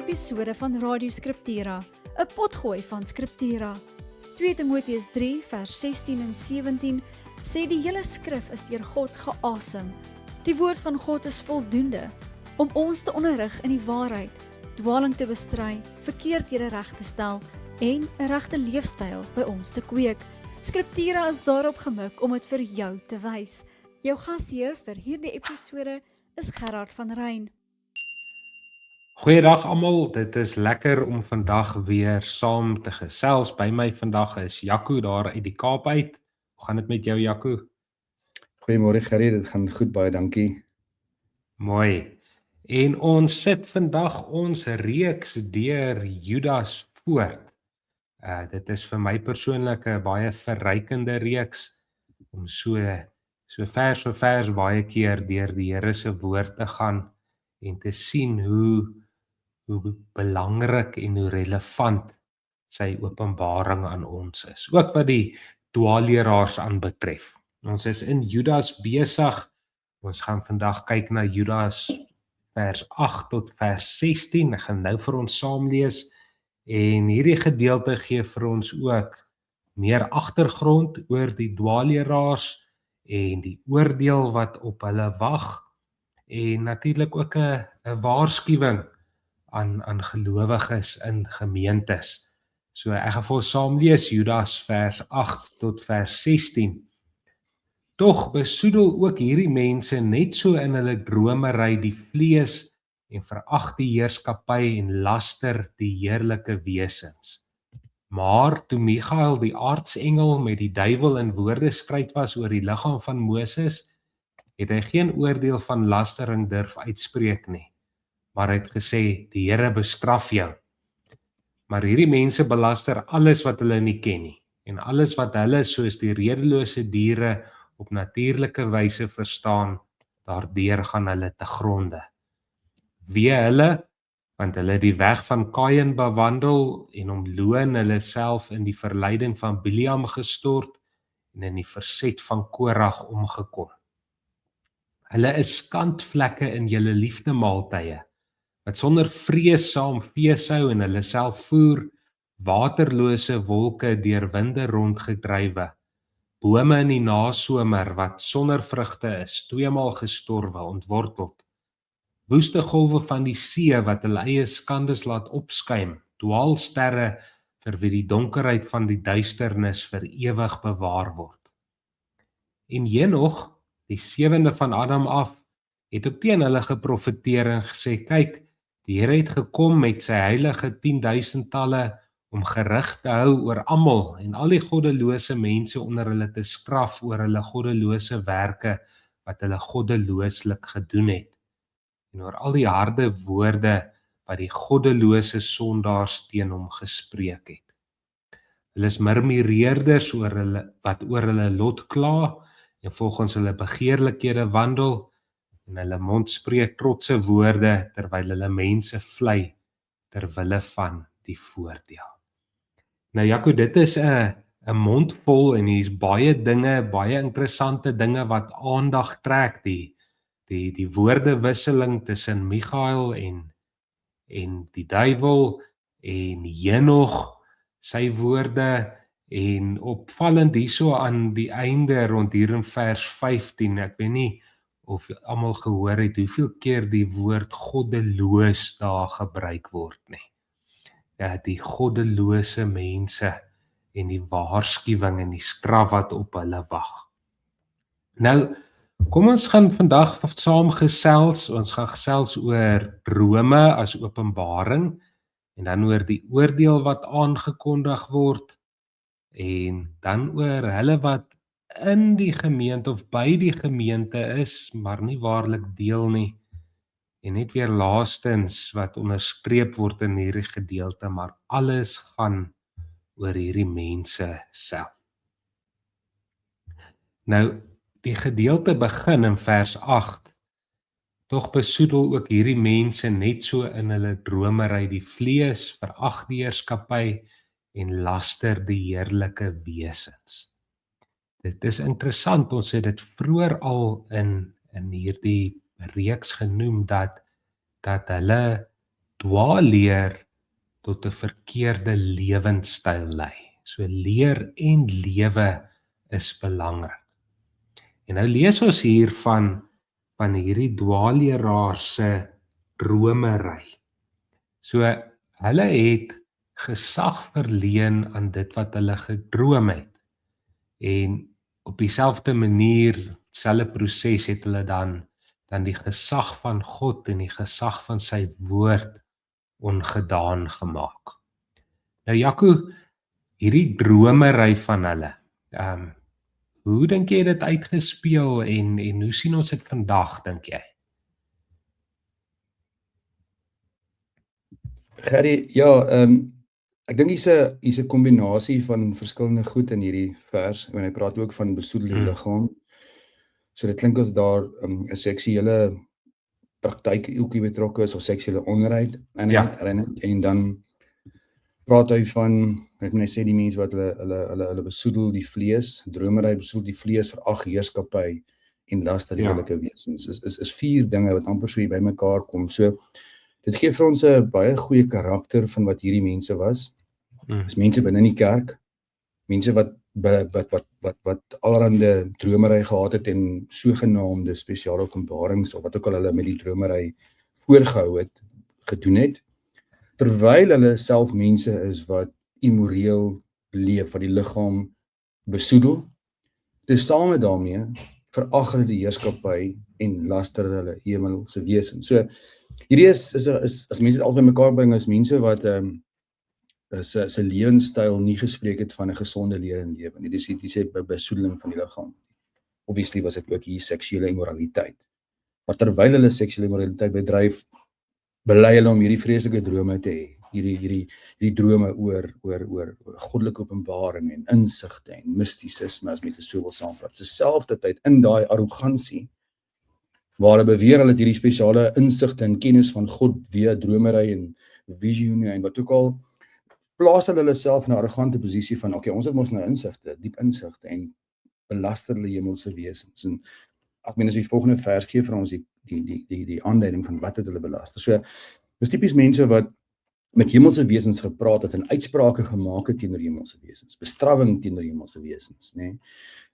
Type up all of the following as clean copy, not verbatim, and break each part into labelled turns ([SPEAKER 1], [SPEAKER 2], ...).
[SPEAKER 1] episode van Radio Scriptura, 'n potgooi van Scriptura. 2 Timoteus 3 vers 16 en 17 sê die hele skrif is deur God geasem. Die woord van God is voldoende om ons te onderrig in die waarheid, dwaling te bestry, verkeerdhede reg te stel en 'n regte leefstyl by ons te kweek. Scriptura is daarop gemik om dit vir jou te wys. Jou gasheer vir hierdie episode is Gerard van Ryn.
[SPEAKER 2] Goeiedag almal, dit is lekker om vandag weer saam te gesels. By my vandag is Jaco daar uit die Kaap uit. Hoe gaan dit met jou, Jaco?
[SPEAKER 3] Goeiemôre Gerrie, dit gaan goed, baie dankie.
[SPEAKER 2] Mooi. En ons sit vandag ons reeks deur Judas voort. Dit is vir my persoonlik 'n baie verrykende reeks om so vers vir vers baie keer deur die Here se woord te gaan en te sien hoe belangrik en hoe relevant sy openbaring aan ons is. Ook wat die dwaalleraars aanbetref. Ons is in Judas besig. Ons gaan vandag kyk na Judas vers 8 tot vers 16. Ek gaan nou vir ons saam lees en hierdie gedeelte gee vir ons ook meer agtergrond oor die dwaalleraars en die oordeel wat op hulle wag en natuurlik ook 'n waarskuwing aan gelowiges in gemeentes. So ek gaan vir ons saam lees Judas vers 8 tot vers 16. Tog besoedel ook hierdie mense net so in hulle dromery die vlees en verag die heerskappy en laster die heerlike wesens. Maar toe Michael die aartsengel met die duiwel in woordestryd was oor die liggaam van Moses, het hy geen oordeel van lastering durf uitspreek nie. Maar hy het gesê, die Here bestraf jou. Maar hierdie mense belaster alles wat hulle nie ken nie, en alles wat hulle soos die redelose diere op natuurlike wyse verstaan, daardeur gaan hulle te gronde. Wee hulle, want hulle het die weg van Kain bewandel en omloon hulle self in die verleiding van Biliam gestort en in die verset van Korag omgekom. Hulle is skandvlekke in julle liefdemaaltye, wat sonder vrees saam feeshou en hulle self voer, waterlose wolke deur winde rondgedrywe, bome in die nasomer wat sonder vrugte is, 2 maal gestorwe, ontworteld, woeste golwe van die see wat hulle eie skandes laat opskuim, dwaalsterre vir wie die donkerheid van die duisternis vir ewig bewaar word. En Henog, die 7de van Adam af, het ook teen hulle geprofeteer en gesê, kyk, die Here het gekom met sy heilige 10.000-talle om gerig te hou oor almal en al die goddelose mense onder hulle te straf oor hulle goddelose werke wat hulle goddelooslik gedoen het. En oor al die harde woorde wat die goddelose sondaars teen hom gespreek het. Hulle is murmureerders wat oor hulle lot kla en volgens hulle begeerlikhede wandel en hulle mond spreek trotse woorde terwyl hulle mense vlei ter wille van die voordeel. Nou Jaco, dit is 'n mondvol en hier's baie dinge, baie interessante dinge wat aandag trek, die woordewisseling tussen Michael en die duiwel en Henog, sy woorde en opvallend hierso aan die einde rond hier in vers 15, ek weet nie of almal gehoor het hoeveel keer die woord goddeloos daar gebruik word nie. Ja, die goddelose mense en die waarskuwing en die straf wat op hulle wag. Nou, kom ons gaan vandag saam gesels, ons gaan gesels oor drome as openbaring en dan oor die oordeel wat aangekondig word en dan oor hulle wat in die gemeente of by die gemeente is, maar nie waarlik deel nie. En net weer laastens wat onderstreep word in hierdie gedeelte, maar alles gaan oor hierdie mense self. Nou, die gedeelte begin in vers 8. Tog besoedel ook hierdie mense net so in hulle dromery die vlees, verag die heerskappy en laster die heerlike wesens. Dit is interessant, ons het dit vroeër al in hierdie reeks genoem dat hulle dwaalleer tot 'n verkeerde lewenstyl lei. So leer en lewe is belangrik. En nou lees ons hier van hierdie dwaalleraars se dromery. So hulle het gesag verleen aan dit wat hulle gedroom het. En op dieselfde manier, selfe proses het hulle dan die gesag van God en die gesag van sy woord ongedaan gemaak. Nou Jaco, hierdie dromery van hulle, hoe dink jy dit uitgespeel en hoe sien ons dit vandag, dink jy?
[SPEAKER 3] Gerry, ja, ek dink hier's 'n kombinasie van verskillende goed in hierdie vers. En hy praat ook van besoedelde liggaam. So dit klink of daar 'n seksuele praktyk ook hier betrokke is of seksuele onreinheid en dan praat hy van, ek moet net sê die mense wat hulle besoedel die vlees, dromery besoedel die vlees, verag heerskappy en lasterlike wesens. Is 4 dinge wat amper so hier bymekaar kom. So dit gee vir ons 'n baie goeie karakter van wat hierdie mense was. Dis mense binne in die kerk, mense wat allerhande dromery gehad het en sogenaamde spesiale openbarings of wat ook al hulle met die dromery voorgehou het, gedoen het, terwyl hulle self mense is wat immoreel leef, wat die liggaam besoedel. Tesame daarmee verag hulle die heerskappy en laster hulle hemelse wesen. So hierdie is as mense dit altyd mekaar bring, is mense wat sy lewenstyl nie gespreek het van 'n gesonde lewe en lewe nie. Dis besoedeling van die liggaam. Obviously was dit ook hier seksuele immoraliteit. Maar terwyl hulle seksuele immoraliteit bedryf, bely hulle om hierdie vreeslike drome te hê. Hierdie drome oor goddelike openbaring en insigte en mistisisme, as mense so wil saamvat. Terselfdertyd in daai arrogansie waar hulle beweer hulle het hierdie spesiale insigte en kennis van God via dromery en visioene en wat ook al, plaas hulle self in 'n arrogante posisie van okay, ons het mos nou insigte, diep insigte en belaster hulle hemelse wesens. En ek meen as die volgende vers gee vir ons die aanduiding van wat het hulle belaster. So dis tipies mense wat met hemelse wesens gepraat het en uitsprake gemaak het teenoor hemelse wesens, bestrawing teenoor hemelse wesens, nê.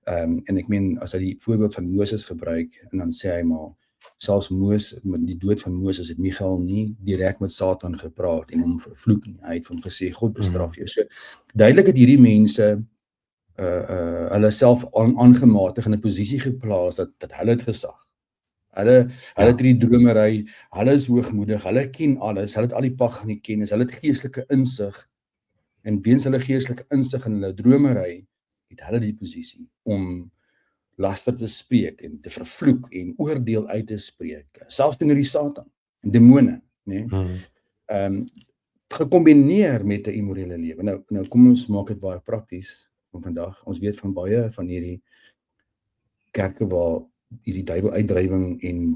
[SPEAKER 3] En ek meen as hy die voorbeeld van Moses gebruik en dan sê hy maar selfs Moses, met die dood van Moses het Michael nie direk met Satan gepraat en hom vervloek nie. Hy het vir hom gesê God bestraf jou. So duidelik het hierdie mense hulle self aangematig in 'n posisie geplaas dat hulle het gesag. Hulle het die dromery, hulle is hoogmoedig, hulle ken alles, hulle het al die pag van die kennis, hulle het geestelike insig en weens hulle geestelike insig en hulle dromery het hulle die posisie om laster te spreek en te vervloek en oordeel uit te spreek, selfs teenoor die Satan en demone, né? Gekombineer met 'n immorele lewe. Nou kom ons maak dit baie prakties van vandag. Ons weet van baie van hierdie kerke waar hierdie duiweluitdrywing en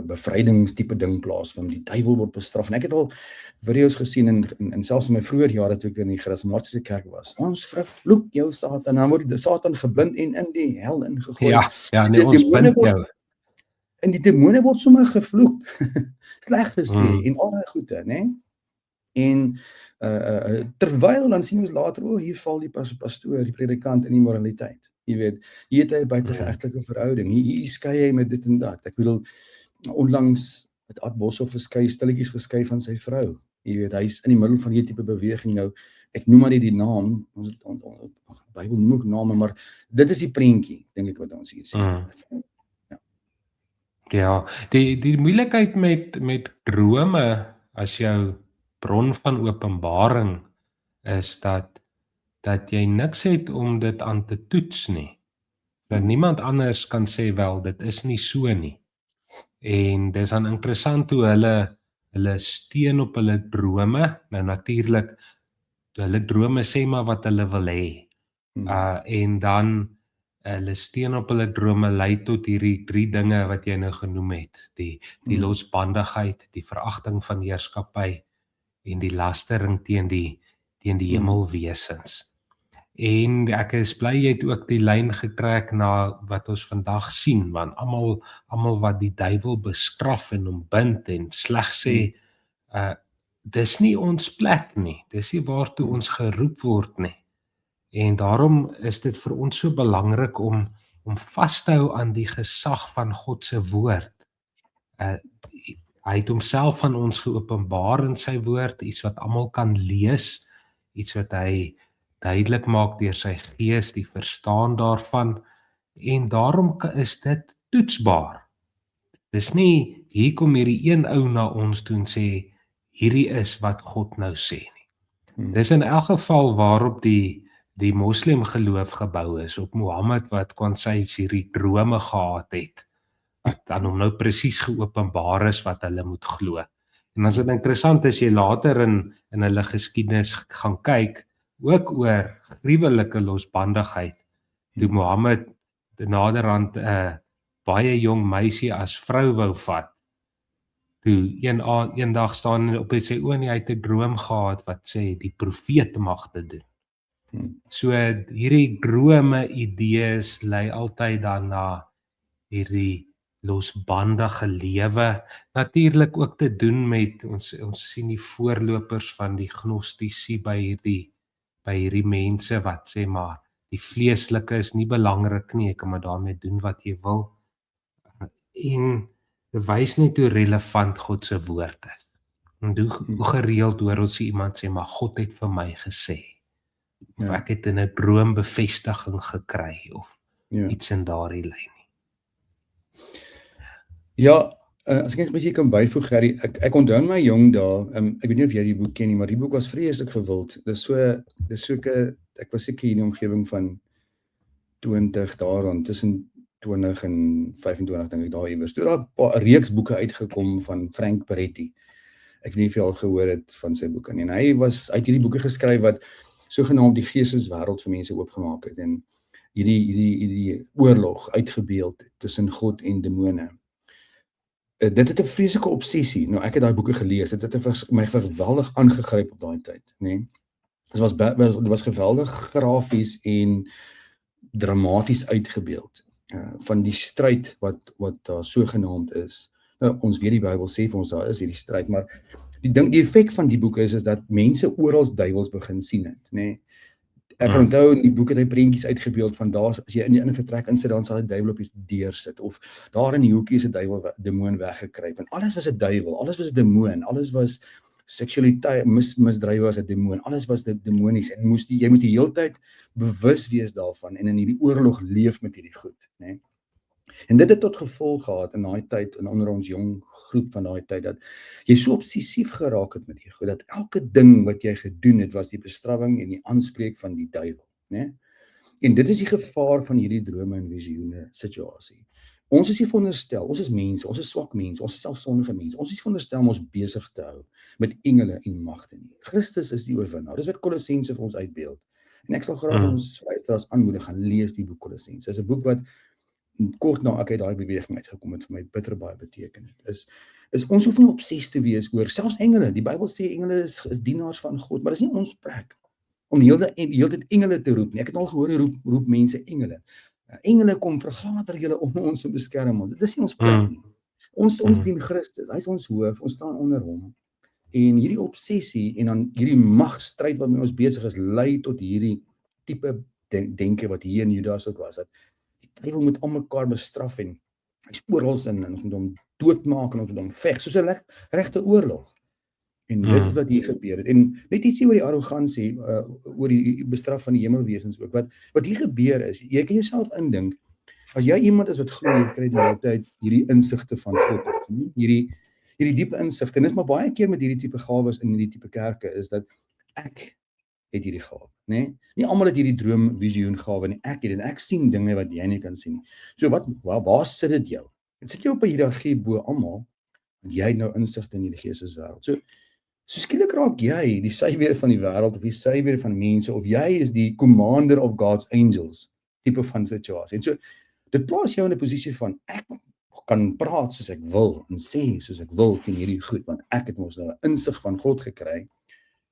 [SPEAKER 3] bevrydingstipe ding plaasvind. Die duiwel word bestraf. En ek het al video's gesien en selfs in my vroeë jare toe ek in die charismatiese kerk was. Ons vervloek jou Satan, en dan word die Satan gebind en in die hel ingegooi.
[SPEAKER 2] Ja, nee, ons bind jou.
[SPEAKER 3] En die demone word sommer gevloek. Sleg gesê en al daai goede, né? En terwyl dan sien ons later, hier val die pastoor, die predikant in immoraliteit. Jy weet, hier het hy 'n buitegeegtelike verhouding, hier skei hy met dit en dat. Ek bedoel, onlangs het Ad Boshoff stilletjies geskei van sy vrou. Jy weet, hy's in die middel van hierdie tipe beweging nou. Ek noem maar nie die naam, ons Bybel noem ook name, maar dit is die prentjie, dink ek wat ons hier sien.
[SPEAKER 2] Ja, die moeilikheid met drome as jou bron van openbaring is dat jy niks het om dit aan te toets nie. Dat niemand anders kan sê wel, dit is nie so nie. En dis dan interessant hoe hulle steun op hulle drome. Nou natuurlik, hulle drome sê maar wat hulle wil hê. En dan hulle steun op hulle drome lei tot hierdie 3 dinge wat jy nou genoem het. Die losbandigheid, die veragting van heerskappy en die lastering teen die hemelwesens. En ek is bly jy het ook die lyn getrek na wat ons vandag sien, want almal wat die duiwel bestraf en hom bind en sleg sê dis nie ons plek nie, dis nie waartoe ons geroep word nie. En daarom is dit vir ons so belangrik om vas te hou aan die gesag van God se woord. Hy het homself aan ons geopenbaar in sy woord, iets wat almal kan lees, iets wat hy duidelik maak deur sy gees, die verstaan daarvan, en daarom is dit toetsbaar. Dis nie, hier kom hierdie een ou na ons toe en sê, hierdie is wat God nou sê nie. Dis in elk geval waarop die moslim geloof gebou is, op Mohammed wat kwansyds hierdie drome gehad het, dan hom nou presies geopenbaar is wat hulle moet glo. En as dit interessant is, jy later in hulle geskiedenis gaan kyk, ook oor gruwelike losbandigheid, toe Mohammed naderhand baie jong meisie as vrou wou vat, toe eendag staan op sy oë en hy het 'n droom gehad wat sê, die profeet mag dit doen. So hierdie drome, idees lei altyd dan na hierdie losbandige lewe, natuurlik ook te doen met, ons sien die voorlopers van die gnostici by hierdie mense wat sê maar, die vleeslike is nie belangrik nie, ek kan maar daarmee doen wat jy wil, en dit wys net hoe relevant God se woord is, en hoe gereeld hoor ons iemand sê, maar God het vir my gesê, of ek het in 'n droom bevestiging gekry, of iets in daardie lyn.
[SPEAKER 3] Ja, as ek net 'n bietjie kan byvoeg, Gerry, ek onthou in my jong dae, ek weet nie of jy die boek ken nie, maar die boek was vreeslik gewild. Dis soke, ek was seker in die omgewing van 20 daar rond, tussen 20 en 25 dink ek daar iewers. Toe daar 'n reeks boeke uitgekom van Frank Peretti. Ek weet nie of jy al gehoor het van sy boeke nie. En hy het hierdie boeke geskryf wat sogenaamd die geesteswêreld vir mense oopgemaak het en hierdie oorlog uitgebeeld tussen God en demone. Dit het 'n vreeslike obsessie. Nou ek het daai boeke gelees. Dit het my geweldig aangegryp op daai tyd, nê. Dit was geweldig grafies en dramaties uitgebeeld van die stryd wat daar sogenaamd is. Nou ons weet die Bybel sê vir ons daar is hierdie stryd, maar die effek van die boeke is dat mense oral duiwels begin sien het, nê. Ek kan onthou in die boek het hy prentjies uitgebeeld van daar, as jy in 'n vertrek insit, dan sal 'n duiwel op die deur sit, of daar in die hoekie is 'n demoon weggekruip, en alles was 'n duiwel, alles was 'n demoon, alles was seksualiteit, misdrywe was 'n demoon, alles was demonies, en jy moet die hele tyd bewus wees daarvan, en in hierdie oorlog leef met hierdie goed, né? En dit het tot gevolg gehad in daai tyd, en onder ons jong groep van daai tyd, dat jy so obsessief geraak het met die goed, dat elke ding wat jy gedoen het, was die bestrawing en die aanspreek van die duiwel, né? En dit is die gevaar van hierdie drome en visioene situasie. Ons is nie veronderstel, ons is mense, ons is swak mense, ons is selfsondige mense, ons is nie veronderstel om ons besig te hou met engele en magte nie. Christus is die oorwinnaar, dis wat Kolossense vir ons uitbeeld. En ek sal graag ons luisteraars aanmoedig, gaan lees die boek Kolossense. Dit is 'n boek wat kort na ek uit daai beweging uitgekom het, vir my bitter baie beteken het, is ons hoef nie obses te wees oor, selfs engele, die Bybel sê engele is dienaars van God, maar dis nie ons plek om heeltyd engele te roep nie. Ek het al gehoor, roep mense engele. Engele kom, vergader julle om ons en beskerm ons. Dit is nie ons plek nie. Ons dien Christus, hy is ons hoof, ons staan onder hom. En hierdie obsessie en dan hierdie magstryd wat met ons besig is, lei tot hierdie tipe denke wat hier in Judas ook was, dat die duiwel moet almekaar bestraf en hy's oral in, en ons moet hom doodmaak en ons moet hom veg, soos 'n regte oorlog. En dit is wat hier gebeur het. En net ietsie oor die arrogansie, oor die bestraf van die hemelwesens ook. Wat hier gebeur is, jy kan jouself indink, as jy iemand is wat glo, jy kry die hele tyd hierdie insigte van God, hierdie diepe insigte, en dit is maar baie keer met hierdie tipe gawes in hierdie tipe kerke, is dat ek het hierdie gawe, né? Nie almal het hierdie droom, visioen gawe nie, ek het, en ek sien dinge wat jy nie kan sien nie. So waar sit dit jou? Dit sit jou op 'n hiërargie bo almal, want jy het nou insig in die geesteswêreld. So skielik raak jy die suiwer van die wêreld, of die suiwer van mense, of jy is die commander of God's angels, tipe van situasie. En so, dit plaas jou in 'n posisie van, ek kan praat soos ek wil, en sê soos ek wil teen hierdie goed, want ek het mos nou 'n insig van God gekry.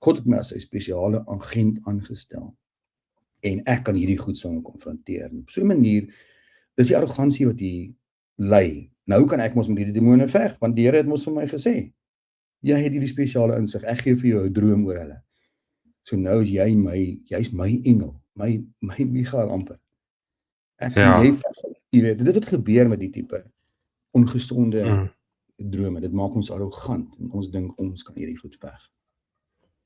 [SPEAKER 3] God het my as sy spesiale agent aangestel, en ek kan hierdie goed so konfronteer. Op so 'n manier, is die arrogansie wat hier lei. Nou kan ek mos met hierdie demone veg, want die Here het mos vir my gesê. Jy het hierdie spesiale insig. Ek gee vir jou 'n droom oor hulle. So nou is jy's my engel, my Michael amper. Ek en
[SPEAKER 2] Ja.
[SPEAKER 3] jy weet, dit het gebeur met die tipe ongesonde
[SPEAKER 2] Mm.
[SPEAKER 3] drome. Dit maak ons arrogant en ons dink ons kan hierdie goed weg.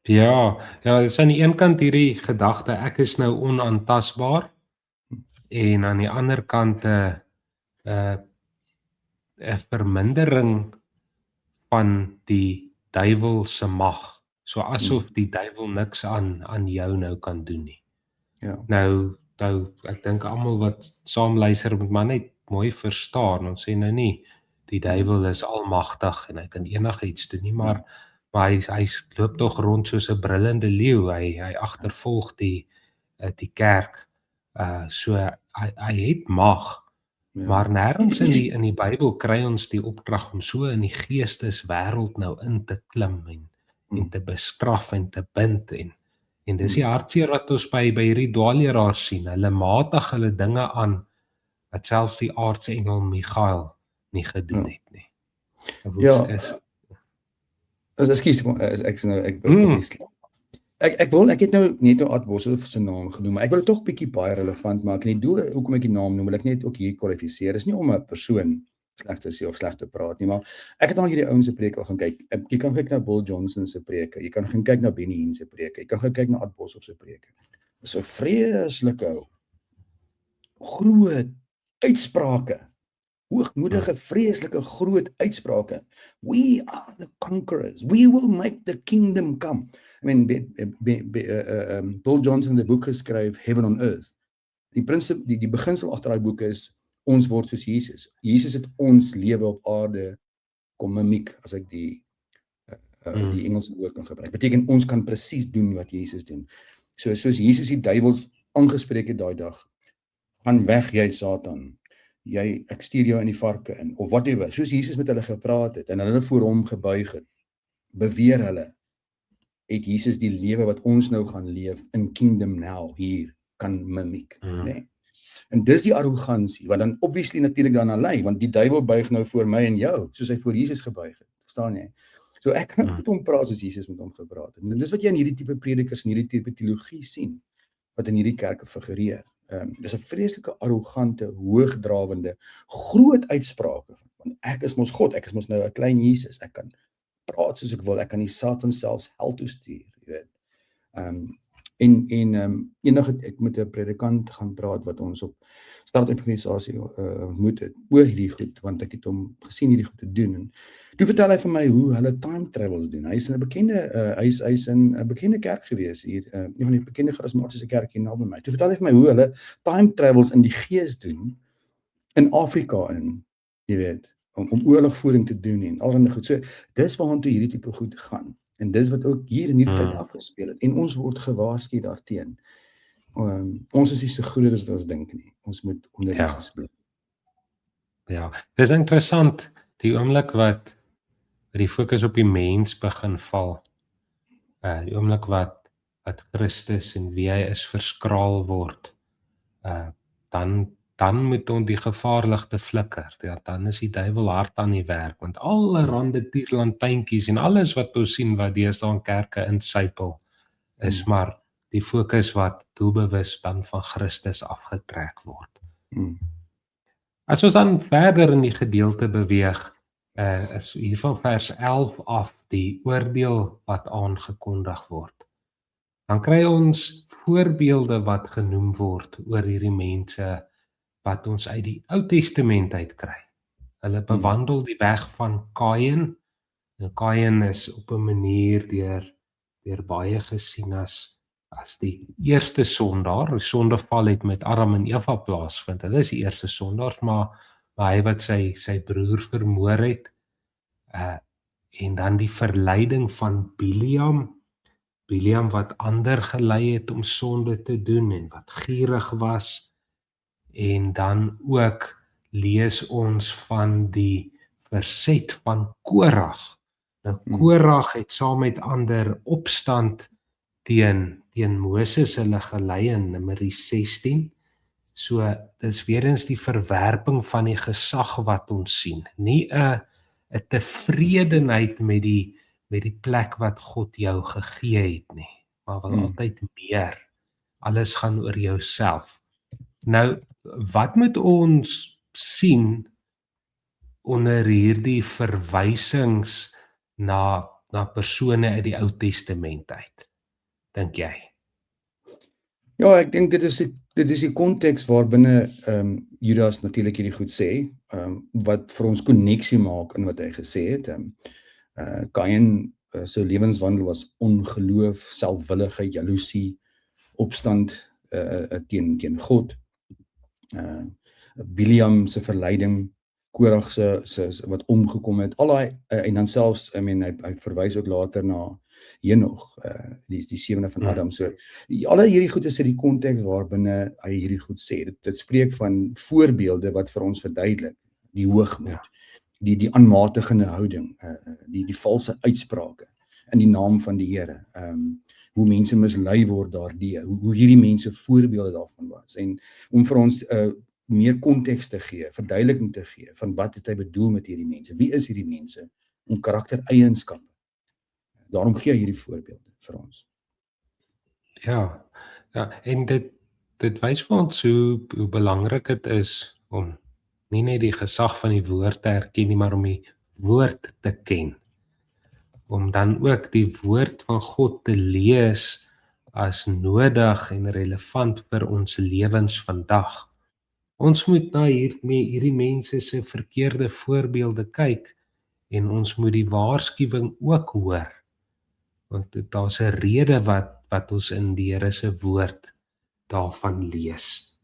[SPEAKER 2] Ja, dit is aan die een kant hierdie gedagte ek is nou onaantastbaar en aan die ander kant 'n vermindering van die duiwel se mag. So asof die duiwel niks aan jou nou kan doen nie.
[SPEAKER 3] Ja.
[SPEAKER 2] Nou ek dink almal wat saam luister moet maar net mooi verstaan. Ons sê nou nie die duiwel is almagtig en hy kan enigiets doen nie, maar hy loop tog rond soos 'n brullende leeu. Hy agtervolg die kerk. So hy het mag.
[SPEAKER 3] Ja.
[SPEAKER 2] Maar nêrens in die Bybel kry ons die opdrag om so in die geesteswêreld nou in te klim en te bestraf en te bind en dis die hartseer wat ons by hierdie dwaalleraars sien. Hulle matig hulle dinge aan wat selfs die aartsengel Michael nie gedoen het nie.
[SPEAKER 3] Ja. Ekskuus, ek het nou net Ad Boshoff se naam genoem, maar ek wil dit tog bietjie baie relevant maak. En die doel hoekom ek die naam noem, wil ek net ook hier kwalifiseer. Dis nie om 'n persoon sleg te sê of sleg te praat nie, maar ek het al hierdie ouens se preke al gaan kyk. Jy kan kyk na Bill Johnson se preke, jy kan gaan kyk na Benny Hinn se preke, jy kan gaan kyk na Ad Boshoff se preke. Dis 'n vreeslike groot uitsprake. Hoogmoedige, vreeslike groot uitsprake. We are the conquerors. We will make the kingdom come. I mean, Bill Johnson het 'n boek geskryf, Heaven on Earth. Die beginsel agter daai boek is ons word soos Jesus. Jesus het ons lewe op aarde kom mimiek, as ek die Engelse woord kan gebruik. Beteken ons kan presies doen wat Jesus doen. So soos Jesus die duiwels aangespreek het daai dag, gaan weg jy Satan. Ek stuur jou in die varke in, of whatever, soos Jesus met hulle gepraat het, en hulle voor hom gebuig het, beweer hulle, het Jesus die lewe wat ons nou gaan leef, in Kingdom Now, hier, kan mimiek, nee. En dis die arrogansie, wat dan obviously natuurlik daarna lei, want die duiwel buig nou voor my en jou, soos hy voor Jesus gebuig het, verstaan jy? So ek kan met hom praat soos Jesus met hom gepraat het, en dis wat jy in hierdie tipe predikers, en hierdie tipe teologie sien, wat in hierdie kerke figureer. Dis 'n vreeslike arrogante, hoogdrawende, groot uitsprake, want ek is mos God, ek is mos nou 'n klein Jesus, ek kan praat soos ek wil, ek kan die Satan selfs hel toe stuur, jy weet. Eendag het ek met 'n predikant gaan praat wat ons op startorganisasie ontmoet het oor hierdie goed, want ek het hom gesien hierdie goed te doen. En toe vertel hy vir my hoe hulle time travels doen. Hy is in 'n bekende hy's in 'n bekende kerk gewees hier, een van die bekende charismatiese kerk hier naby my. Toe vertel hy vir my hoe hulle time travels in die gees doen in Afrika in, jy weet, om oorlogvoering te doen en allerlei goed. So dis waartoe hierdie tipe goed gaan. En dis wat ook hier in hierdie tyd afgespeel het. En ons word gewaarsku daarteen. Ons is nie so groot as wat ons dink nie. Ons moet onder Jesus bly.
[SPEAKER 2] Ja, dis interessant, die oomblik wat die fokus op die mens begin val, die oomblik wat Christus en wie hy is verskraal word, dan moet ons die gevaarligte flikker, dan is die duiwel hard aan die werk, want allerhande tierlantynkies en alles wat ons sien wat deesdae in kerke insypel, is maar die fokus wat doelbewus dan van Christus afgetrek word. As ons dan verder in die gedeelte beweeg, is hier van vers 11 af die oordeel wat aangekondig word. Dan kry ons voorbeelde wat genoem word oor hierdie mense wat ons uit die Ou Testament uit kry. Hulle bewandel die weg van Kaïn. Nou Kaïn is op 'n manier deur baie gesien as die eerste sondaar. Die sondeval het met Adam en Eva plaasvind. Hulle is die eerste sondaars, maar hy wat sy broer vermoor het, en dan die verleiding van Biliam wat ander gelei het om sonde te doen en wat gierig was. En dan ook lees ons van die verset van Korag. Nou Korag het saam met ander opstand teen Moses hulle gelei in Numeri 16. So dis weer eens die verwerping van die gesag wat ons sien. Nie 'n tevredenheid met met die plek wat God jou gegee het nie, maar wil altyd meer. Alles gaan oor jouself. Nou, wat moet ons sien onder hierdie verwysings na persone uit die Ou Testament uit, dink jy?
[SPEAKER 3] Ja, ek dink dit is die konteks waarbinne Judas natuurlik hierdie goed sê, wat vir ons koneksie maak in wat hy gesê het. Kain sy lewenswandel was ongeloof, selfwilligheid, jaloesie, opstand teen God. Biliam se verleiding, Korag se wat omgekom het, al daai en dan selfs, hy verwys ook later na Henog, die sewende van Adam. So alle hierdie goed is in die konteks waarbinne hy hierdie goed sê. Dit spreek van voorbeelde wat vir ons verduidelik die hoogmoed, die aanmatigende houding, die valse uitsprake in die naam van die Here. Hoe mense mislei word daardeur, hoe hierdie mense voorbeelde daarvan was, en om vir ons meer konteks te gee, verduideliking te gee, van wat het hy bedoel met hierdie mense, wie is hierdie mense, om karaktereienskappe. Daarom gee hy hierdie voorbeelde vir ons. Ja, en dit wys vir ons hoe belangrik dit is om nie net die gesag van die woord te erken nie, maar om die woord te ken. Om dan ook die woord van God te lees as nodig en relevant vir ons lewens vandag. Ons moet na hierdie mense se verkeerde voorbeelde kyk en ons moet die waarskuwing ook hoor. Want daar's 'n rede wat ons in die Here se woord daarvan lees.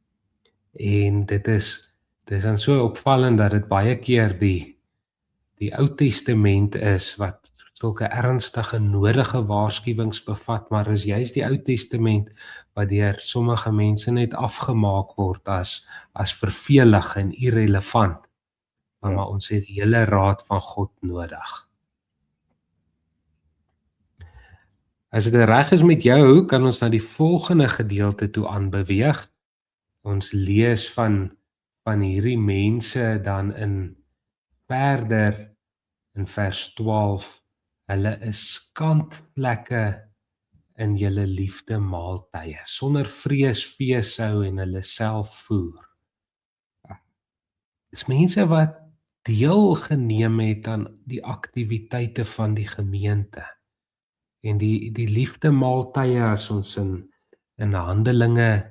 [SPEAKER 3] En dit is dan so opvallend dat dit baie keer die Ou Testament is wat sulke ernstige nodige waarskuwings bevat, maar is juist die Ou Testament wat deur sommige mense net afgemaak word as vervelig en irrelevant. Maar ons het die hele raad van God nodig. As dit reg is met jou, kan ons na die volgende gedeelte toe aanbeweeg. Ons lees van hierdie mense dan verder in vers 12. Hulle is skandvlekke in julle liefde maaltye, sonder vrees feeshou en hulle self voer. Dis mense wat deelgeneem het aan die aktiwiteite van die gemeente. En die liefde maaltye, as ons in Handelinge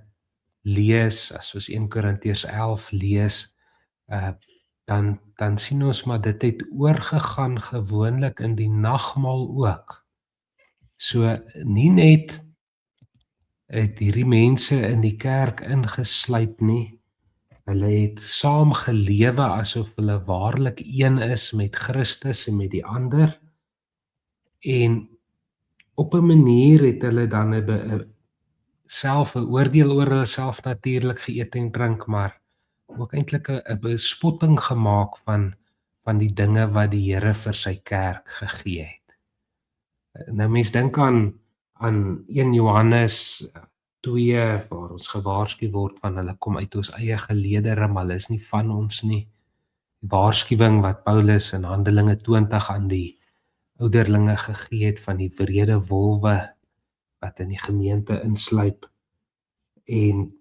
[SPEAKER 3] lees, as ons 1 Korintiërs 11 lees, dan sien ons maar dit het oorgegaan gewoonlik in die nagmaal ook. So nie net het hierdie mense in die kerk ingesluip nie, hulle het saam gelewe asof hulle waarlik een is met Christus en met die ander, en op 'n manier het hulle dan self 'n oordeel oor hulle self natuurlik geëet en drink, maar ook eintlik 'n bespotting gemaak van die dinge wat die Here vir sy kerk gegee het. Nou mens dink aan 1 Johannes 2, waar ons gewaarsku word van hulle kom uit ons eie geleedere, maar hulle is nie van ons nie. Die waarskuwing wat Paulus in Handelinge 20 aan die ouderlinge gegee het van die wrede wolwe wat in die gemeente insluip. En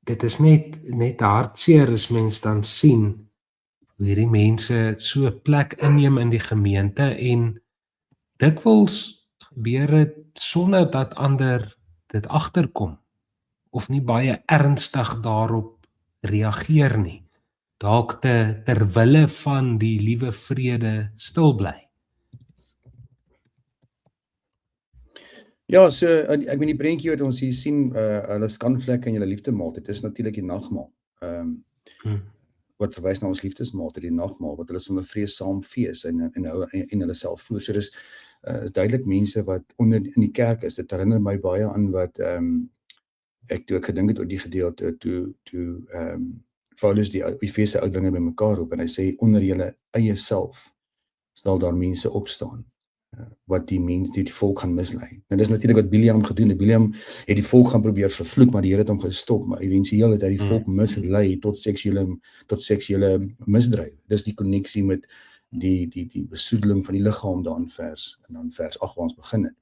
[SPEAKER 3] dit is net hartseer as mens dan sien hoe hierdie mense so 'n plek inneem in die gemeente, en dikwels gebeur dit sonder dat ander dit agterkom of nie baie ernstig daarop reageer nie. Dalk ter wille van die liewe vrede stil bly. Ja, so ek die prentjie wat ons hier sien, hulle skandvlekke in julle liefdemaaltyd, dit is natuurlik die nagmaal. Wat verwys na ons liefdesmaaltyd, die nagmaal, wat hulle sonder vrees saam fees en hulle self voer. So dis duidelik mense wat onder in die kerk is. Dit herinner my baie aan wat toe ek gedink het oor die gedeelte toe Paulus die Efese ouderlinge bymekaar roep en hy sê onder julle eie self sal daar mense opstaan wat die volk gaan mislei. Nou dis natuurlik wat Biliam gedoen het. Biliam het die volk gaan probeer vervloek, maar die Here het hom gestop, maar éventueel het hy die volk mislei tot seksuele misdrywe. Dis die koneksie met die besoedeling van die liggaam daar in vers 8 waar ons begin het.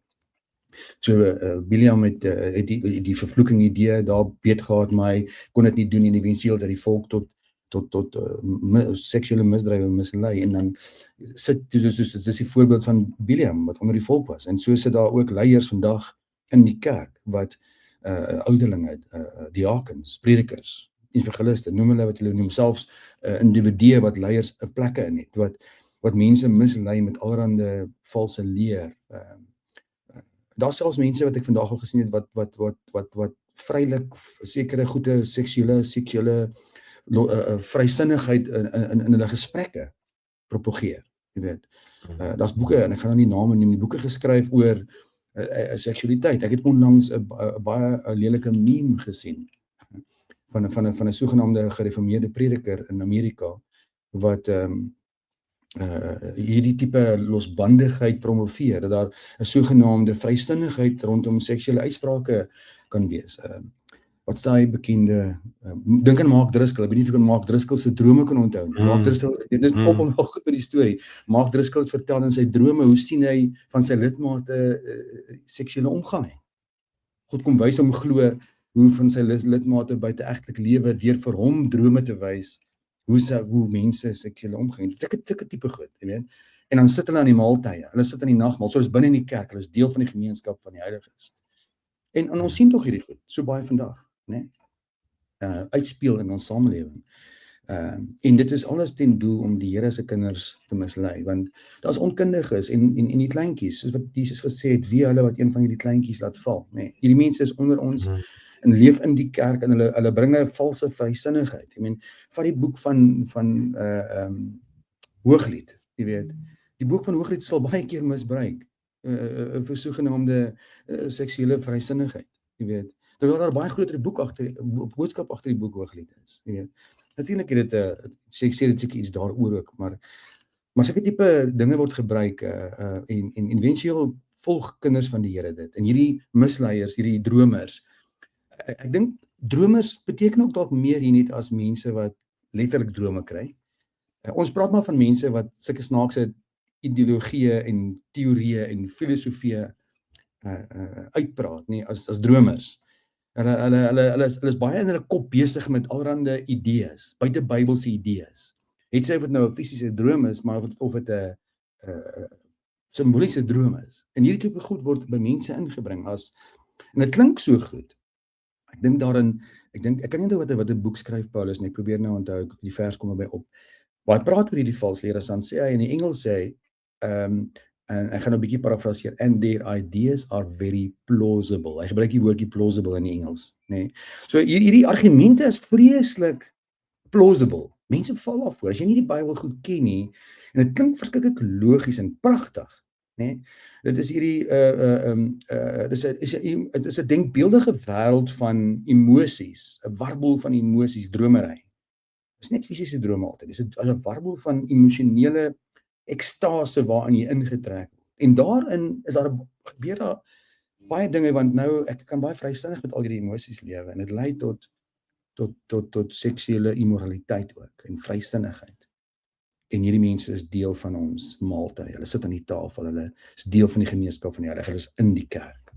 [SPEAKER 3] So Bileam het die vervloeking idee daar beet gehad, maar hy kon dit nie doen en eventueel dat die volk tot seksuele misdrywe mislei, en dan sit, dis die voorbeeld van Bileam wat onder die volk was, en so sit daar ook leiers vandag in die kerk, wat ouderlinge, diakens, predikers, evangeliste, noem hulle wat hulle noem, selfs individue wat leiers 'n plekke in het, wat mense mislei met allerhande valse leer. Daar selfs mense wat ek vandag al gesien het, wat vrylik sekere goeie seksuele vrysinnigheid in hulle gesprekke propageer, jy weet. Daar's boeke, en ek gaan nou nie name neem, die boeke geskryf oor seksualiteit. Ek het onlangs 'n baie lelike meme gesien van 'n sogenaamde gereformeerde prediker in Amerika wat hierdie tipe losbandigheid promoveer, dat daar 'n sogenaamde vrysinnigheid rondom seksuele uitsprake kan wees. Wat staan hy bekende, dink aan Mark Driscoll, ek weet nie of jy kan Mark Driscoll se drome kan onthou nie. Mark Driscoll, dit is op en wel goed met die storie. Mark Driscoll het vertel in sy drome, hoe sien hy van sy lidmate seksuele omgang. God kom wys hom glo hoe van sy lidmate buiteegtelik lewe, deur vir hom drome te wys, hoe mense seksuele omgang. Sulke tipe goed, jy weet. En dan sit hulle aan die maaltye, hulle sit aan die nagmaal, so is binne in die kerk, hulle is deel van die gemeenskap van die heiliges. En ons sien tog hierdie goed, so baie vandag, né? Uitspeel in ons samelewing. En dit is alles ten doel om die Here se kinders te mislei, want daar's onkundiges en die kleintjies, soos wat Jesus gesê het, wie hulle wat een van hierdie kleintjies laat val, né? Hierdie mense is onder ons en leef in die kerk, en hulle bring 'n valse vrysinnigheid. Ek meen, vat die boek van Hooglied, jy weet. Die boek van Hooglied sal baie keer misbruik vir sogenaamde seksuele vrysinnigheid, jy weet. Terwyl daar baie groter boodskap agter die boek Hooglied is, jy weet. Natuurlik het dit sê dit seker iets daaroor ook, maar sulke tipe dinge word gebruik en eventueel volg kinders van die Here dit. En hierdie misleiers, hierdie dromers, ek dink dromers beteken ook dalk meer hier net as mense wat letterlik drome kry. Ons praat maar van mense wat sulke snaakse ideologieë en teorieë en filosofieë uitpraat, nie, as dromers. Hulle is baie in hulle kop besig met allerhande idees, buite Bybelse idees. Het sy of dit nou 'n fisiese droom is, maar of dit 'n simboliese droom is. En hierdie tipe goed word by mense ingebring en dit klink so goed. Ek dink ek kan nie onthou wat 'n boek skryf Paulus nie, ek probeer nou onthou, die vers kom naby op. Maar hy praat oor hierdie valsleerders, dan sê hy in die Engels sê hy, en ek gaan nou 'n bietjie parafraseer, and their ideas are very plausible. Hy gebruik die woordjie plausible in die Engels, nê. So hierdie argumente is vreeslik plausible. Mense val daarvoor as jy nie die Bybel goed ken nie, en dit klink verskriklik logies en pragtig, nê. Dit is hierdie dit is 'n denkbeeldige wêreld van emosies, 'n warbel van emosies, dromery. Dit is net fisiese drome altyd. Dit is 'n warbel van emosionele ekstase waarin jy ingetrek word. En daarin gebeur daar baie dinge, want nou ek kan baie vrysinnig met al hierdie emosies lewe, en dit lei tot seksuele immoraliteit ook en vrysinnigheid. En hierdie mense is deel van ons maaltyd. Hulle sit aan die tafel, hulle is deel van die gemeenskap van die Heilige, hulle is in die kerk.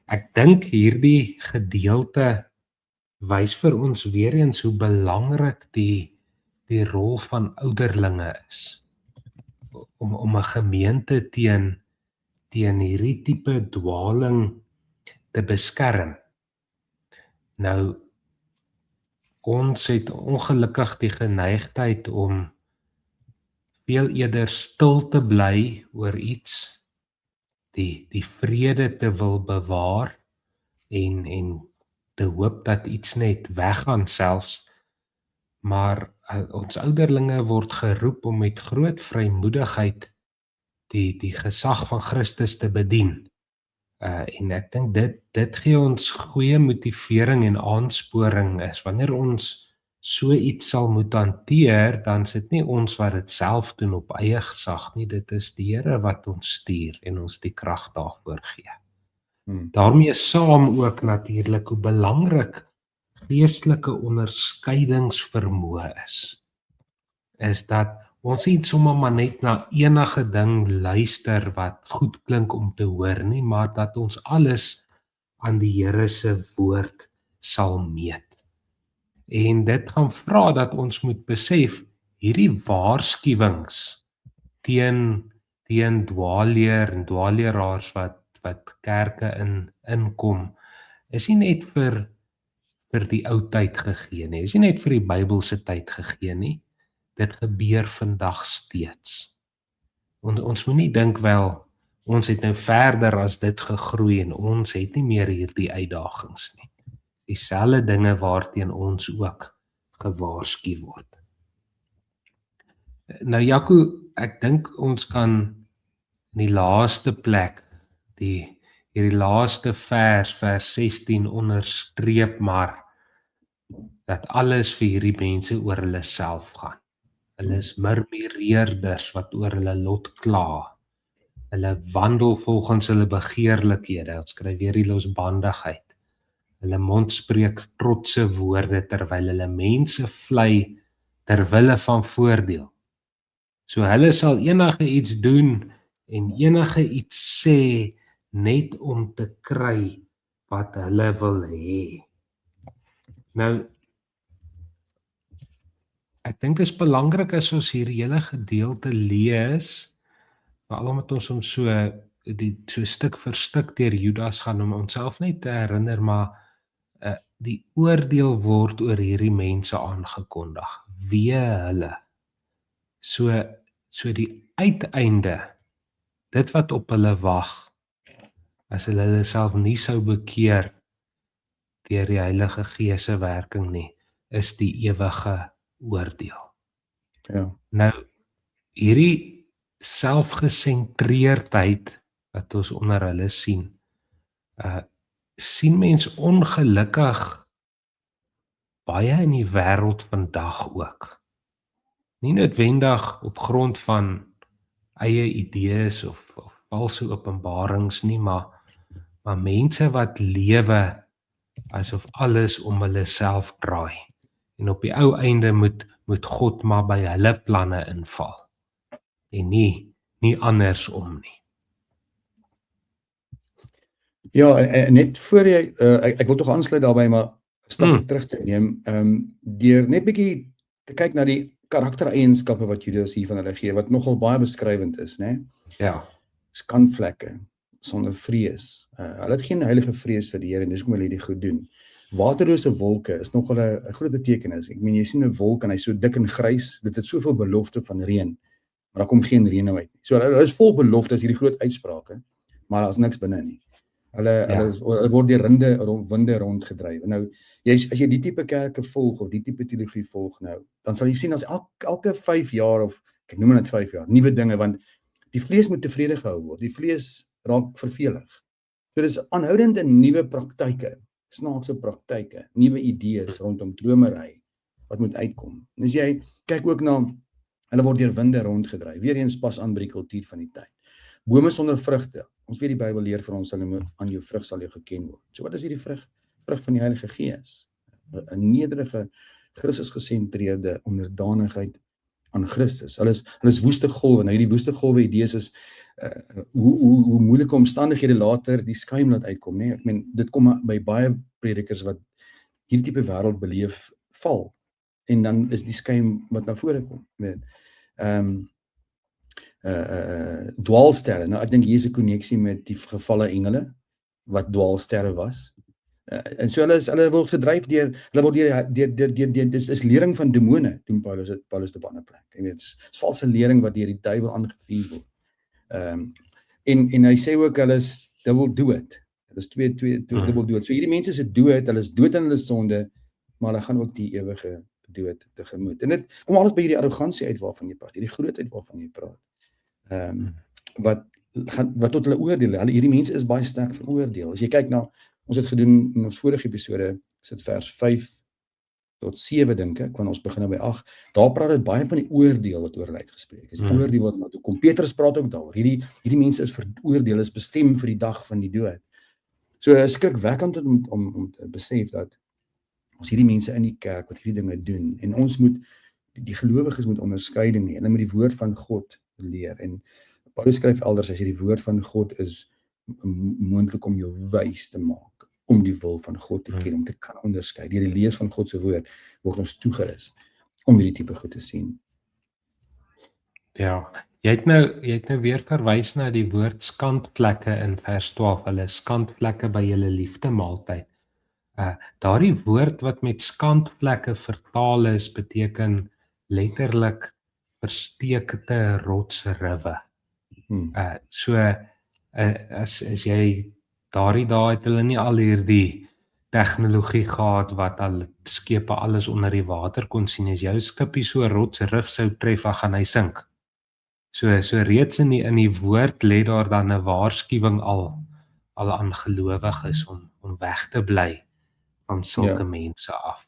[SPEAKER 2] Ek dink hierdie gedeelte wys vir ons weer eens hoe belangrik die rol van ouderlinge is om 'n gemeente teen hierdie tipe dwaling te beskerm. Nou, ons het ongelukkig die geneigtheid om veel eerder stil te bly oor iets, die vrede te wil bewaar en te hoop dat iets net weggaan selfs. Maar ons ouderlinge word geroep om met groot vrymoedigheid die gesag van Christus te bedien. En ek dink dit gee ons goeie motivering en aansporing is wanneer ons so iets sal moet hanteer, dan is dit nie ons wat dit self doen op eie gesag nie, dit is die Here wat ons stuur en ons die krag daarvoor gee. Daarmee saam ook natuurlik hoe belangrik geestelike onderskeidingsvermoë is. is dat ons nie sommer maar net na enige ding luister wat goed klink om te hoor nie, maar dat ons alles aan die Here se woord sal meet. En dit gaan vra dat ons moet besef, hierdie waarskuwings teen dwaalleer en dwaalleraars wat kerke inkom, is nie net vir die ou tyd gegee nie, is nie net vir die Bybelse tyd gegee nie, dit gebeur vandag steeds. Ons moet nie dink wel, ons het nou verder as dit gegroei en ons het nie meer hierdie uitdagings nie. Dieselfde dinge waarteen ons ook gewaarsku word. Nou Jaco, ek dink ons kan in die laaste plek, hierdie laaste vers 16 onderstreep maar, dat alles vir hierdie mense oor hulle self gaan. Hulle is murmureerders wat oor hulle lot kla. Hulle wandel volgens hulle begeerlikhede, ons skryf weer die losbandigheid. Hulle mond spreek trotse woorde terwyl hulle mense vlei ter wille van voordeel. So hulle sal enige iets doen en enige iets sê net om te kry wat hulle wil hê. Nou, ek dink dit is belangrik as ons hierdie hele gedeelte lees, veral omdat ons hom so stuk vir stuk deur Judas gaan om onsself net te herinner, maar die oordeel word oor hierdie mense aangekondig. Wee hulle. So die uiteinde, dit wat op hulle wag, as hulle self nie sou bekeer deur die Heilige Gees se werking nie, is die ewige oordeel.
[SPEAKER 3] Ja.
[SPEAKER 2] Nou, hierdie selfgesentreerdheid wat ons onder hulle sien, sien mens ongelukkig baie in die wêreld vandag ook. Nie noodwendig op grond van eie idees of valse openbarings nie, maar mense wat lewe asof alles om hulle self draai. En op die ou einde moet God maar by hulle planne inval. En nie andersom nie.
[SPEAKER 3] Ja, net voor jy, ek wil tog aansluit daarbey, maar stap terug te neem, deur net bietjie te kyk na die karaktereienskappe wat Judas hier van hulle gee, wat nogal baie beskrywend is, né?
[SPEAKER 2] Ja.
[SPEAKER 3] Skanvlekke, sonder vrees. Hulle het geen heilige vrees vir die Here en dis hoekom hulle dit goed doen. Waterlose wolke is nogal 'n groot betekenis. Ek meen jy sien 'n wolk en hy's so dik en grys, dit het soveel belofte van reën, maar daar kom geen reën uit nie. So hulle is vol beloftes, hierdie groot uitsprake, maar daar's niks binne nie. Hulle word deur winde rondgedryf. Nou, as jy die tipe kerke volg of die tipe teologie volg nou, dan sal jy sien as elke 5 jaar of ek noem dit 5 jaar, nuwe dinge, want die vlees moet tevrede gehou word. Die vlees raak vervelig. So dis aanhoudende nuwe praktyke, snaakse praktyke, nuwe idees rondom dromery wat moet uitkom. En as jy kyk ook na, hulle word deur winde rondgedryf. Weer eens pas aan by die kultuur van die tyd. Bome sonder vrugte. Ons weet die Bybel leer vir ons, aan jou vrug sal jy geken word. So wat is hierdie vrug? Vrug van die Heilige Gees. 'n nederige, Christus gesentreerde onderdanigheid aan Christus. Hulle is woeste golwe. Nou hierdie woeste golwe idees is hoe moeilike omstandighede later die skuim laat uitkom, nee. Ek meen, dit kom by baie predikers wat hierdie tipe wêreld beleef val. En dan is die skuim wat na vore kom. Dwaalsterre. Nou ek dink hier is 'n koneksie met die gevalle engele wat dwaalsterre was. En so hulle word gedryf deur dis is lering van demone, doen Paulus op 'n ander plek. Jy weet, dis valse lering wat deur die duiwel aangevuur word. En hy sê ook hulle is double dood. Hulle is twee double dood. So hierdie mense is dood, hulle is dood in hulle sonde, maar hulle gaan ook die ewige dood tegemoet. En dit kom alles by hierdie arrogansie uit waarvan jy praat, hierdie grootheid waarvan jy praat. Wat tot hulle oordeel. Hierdie mense is baie sterk veroordeel. As jy kyk na, ons het gedoen in ons vorige episode, is dit vers 5 tot 7 dink ek, want ons begin by 8. Daar praat dit baie van die oordeel wat oor hulle uitgespreek is. Die oordeel wat na toe kom. Petrus praat ook daaroor. Hierdie mense is veroordeel, is bestem vir die dag van die dood. So is skrikwekkend om te besef dat ons hierdie mense in die kerk wat hierdie dinge doen, en ons moet die gelowiges moet onderskeiding hê. Hulle moet die woord van God leer. En Paulus skryf elders, hy sê die woord van God is moontlik om jou wys te maak, om die wil van God te ken, om te kan onderskei. Deur die lees van God se woord word ons toegerus om hierdie tipe goed te sien.
[SPEAKER 2] Ja, jy het nou weer verwys na die woord skandvlekke in vers 12, hulle skandvlekke by julle liefdemaaltyd. Daardie woord wat met skandvlekke vertaal is, beteken letterlik versteekte rotsriwe. As jy daardie dae het hulle nie al hierdie tegnologie gehad wat al skepe alles onder die water kon sien. As jou skipie so rotsrif sou tref, dan gaan hy sink. So reeds in die woord lê daar dan 'n waarskuwing al aan gelowiges om weg te bly van sulke mense af.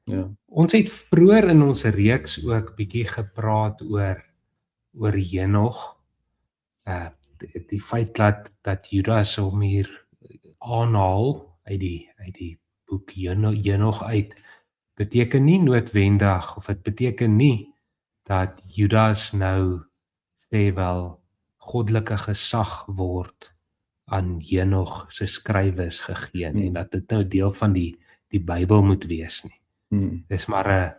[SPEAKER 3] Ja.
[SPEAKER 2] Ons het vroeër in ons reeks ook bietjie gepraat oor Henog. Die feit dat Judas hom hier aanhaal uit die boek Henog uit, beteken nie noodwendig, of dit beteken nie dat Judas nou sê wel goddelike gesag word aan Henog se skrywes gegee en dat dit nou deel van die Bybel moet wees nie. Dis maar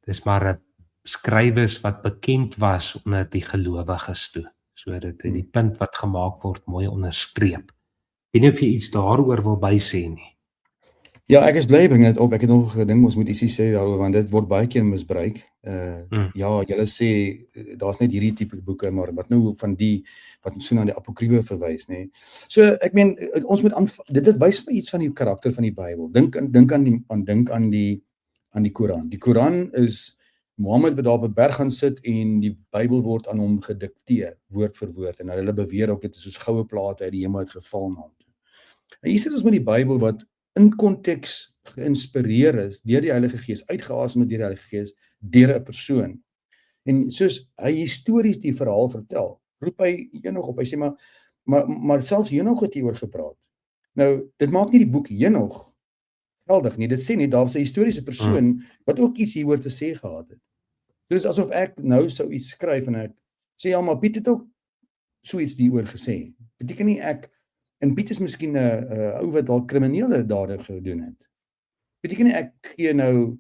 [SPEAKER 2] 'n skrywes wat bekend was onder die gelowiges toe. So dit die punt wat gemaak word mooi onderstreep. Ek weet nie of jy iets daaroor wil bysê nie.
[SPEAKER 3] Ja, ek is bly jy bring dit op. Ek het nog gedink ons moet ietsie sê daaroor want dit word baie keer misbruik. Ja, julle sê daar's net hierdie tipe boeke, maar wat nou van die wat so na die apokriewe verwys, nê. So ek meen ons moet dit wys my iets van die karakter van die Bybel. Dink aan die Koran. Die Koran is Mohammed wat daar op 'n berg gaan sit en die Bybel word aan hom gedikteer, woord vir woord. En hulle beweer ook dit is soos goue plate uit die hemel het geval na hom toe. En hier sit ons met die Bybel wat in konteks geïnspireer is deur die Heilige Gees, uitgeasem deur die Heilige Gees, deur 'n persoon. En soos hy histories die verhaal vertel, roep hy Henog op. Hy sê maar selfs Henog het hieroor gepraat. Nou, dit maak nie die boek Henog geldig nie. Dit sê nie daar was 'n historiese persoon wat ook iets hieroor te sê gehad het. So dis asof ek nou sou iets skryf en ek sê ja, maar Piet het ook so iets hieroor gesê. Beteken nie en Piet is miskien 'n ou wat dalk kriminele dade gedoen het. Beteken nie ek gee nou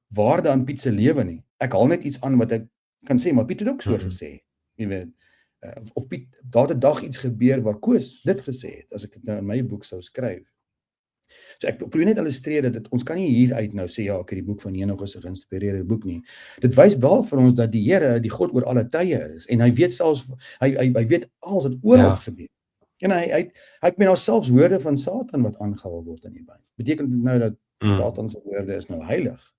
[SPEAKER 3] waarde aan Piet se lewe nie. Ek haal net iets aan wat ek kan sê, maar Piet het ook so gesê. Jy weet, of Piet, daar het 'n dag iets gebeur waar Koos dit gesê het, as ek dit nou in my boek sou skryf. So ek probeer net illustreer dat ons kan nie hieruit nou sê ja, ek het die boek van Henog is 'n geïnspireerde boek nie. Dit wys wel vir ons dat die Here, die God oor alle tye is en hy weet selfs hy weet alles wat oral gebeur. En hy het met selfs woorde van Satan wat aangehaal word in die Bybel. Beteken dit nou dat Satan se woorde is nou heilig?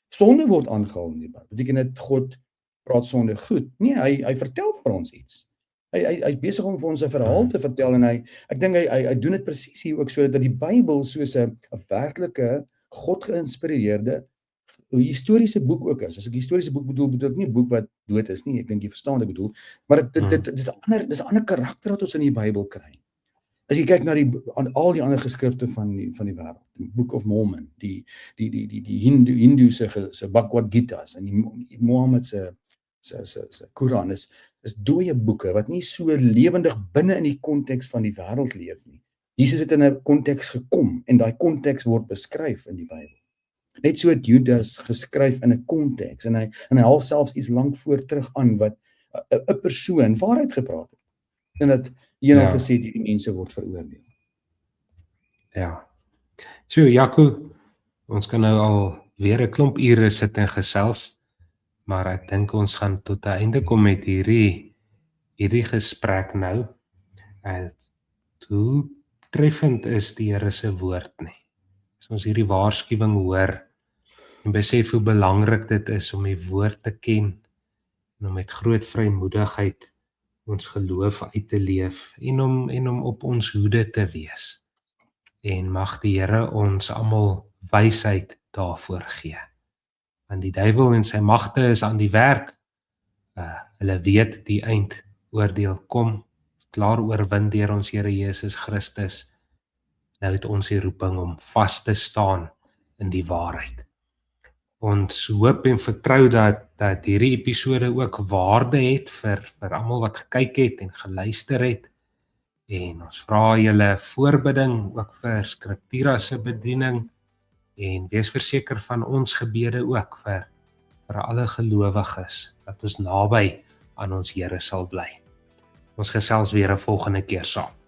[SPEAKER 3] Sonde word aangehaal in die Bybel. Beteken dit God praat sonde goed? Nee, hy vertel vir ons iets. Hy besig om vir ons 'n verhaal te vertel en ek dink hy doen dit presies hier ook sodat die Bybel soos 'n werklike God geïnspireerde historiese boek ook is. As ek historiese boek bedoel ek nie 'n boek wat dood is nie. Ek dink jy verstaan wat ek bedoel. Maar dit is 'n ander karakter wat ons in die Bybel kry. As jy kyk na al die ander geskrifte van die wêreld, die Book of Mormon, die Hindu se Bhagavad Gita's en die Mohammed se Koran is dooie boeke wat nie so lewendig binne in die konteks van die wêreld leef nie. Jesus het in 'n konteks gekom en daai konteks word beskryf in die Bybel. Net so het Judas geskryf in 'n konteks en hy haal selfs iets lank voor terug aan wat 'n persoon waarheid gepraat het. En dat Henog gesê het die mense word veroordeel.
[SPEAKER 2] Ja. So Jaco, ons kan nou al weer 'n klomp ure sit en gesels, maar ek dink ons gaan tot 'n einde kom met hierdie gesprek nou. Hoe treffend is die Here se woord nie. As ons hierdie waarskuwing hoor en besef hoe belangrik dit is om die woord te ken en om met groot vrymoedigheid ons geloof uit te leef en om op ons hoede te wees. En mag die Here ons almal wysheid daarvoor gee. Want die duiwel en sy magte is aan die werk. Hulle weet die eindoordeel kom, klaar oorwin deur ons Here Jesus Christus. Nou het ons die roeping om vas te staan in die waarheid. Ons hoop en vertrou dat hierdie episode ook waarde het vir almal wat gekyk het en geluister het. En ons vra julle voorbidding ook vir Skriptura se bediening en wees verseker van ons gebede ook vir alle gelowiges dat ons naby aan ons Here sal bly. Ons gesels weer 'n volgende keer saam.